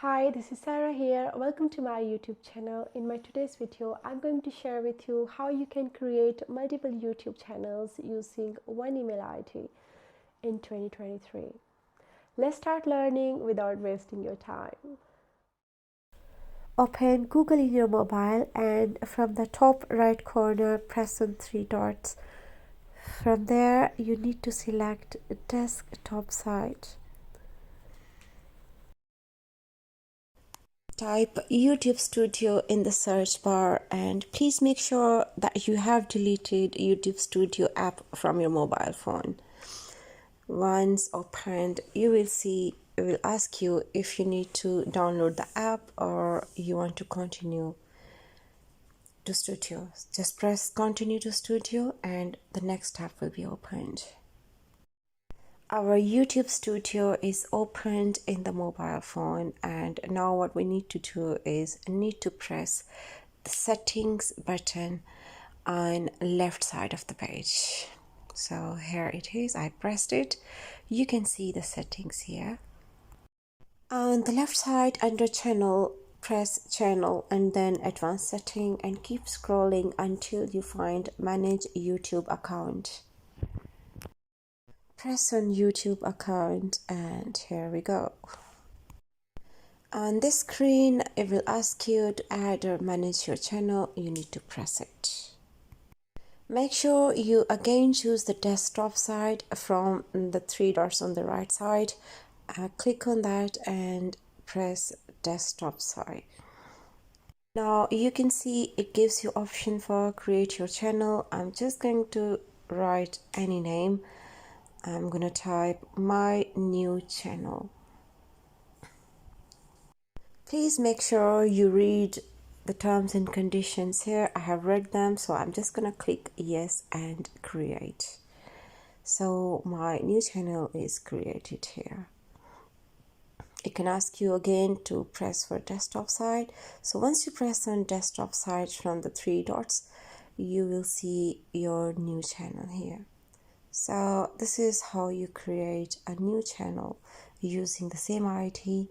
Hi, this is Sarah here. Welcome to my YouTube channel. In my today's video, I'm going to share with you how you can create multiple YouTube channels using one email ID in 2023. Let's start learning without wasting your time. Open Google in your mobile and from the top right corner, press on three dots. From there, you need to select desktop site. Type YouTube Studio in the search bar and please make sure that you have deleted YouTube Studio app from your mobile phone. Once opened, you will see it will ask you if you need to download the app or you want to continue to Studio. Just press continue to Studio and the next tab will be opened. Our YouTube Studio is opened in the mobile phone, and now what we need to do is press the settings button on left side of the page. So here it is. I pressed it. You can see the settings here. On the left side under channel, press channel and then advanced setting and keep scrolling until you find manage YouTube account. Press on YouTube account and here we go. On this screen, it will ask you to add or manage your channel. You need to press it. Make sure you again choose the desktop side from the three dots on the right side. Click on that and press desktop side. Now you can see it gives you option for create your channel. I'm just going to write any name. I'm gonna type my new channel. Please make sure you read the terms and conditions here. I have read them, so I'm just gonna click yes and create. So my new channel is created here. It can ask you again to press for desktop side. So once you press on desktop side from the three dots, you will see your new channel here. So this is how you create a new channel using the same ID.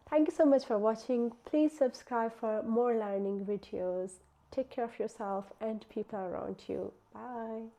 Thank you so much for watching. Please subscribe for more learning videos. Take care of yourself and people around you. Bye.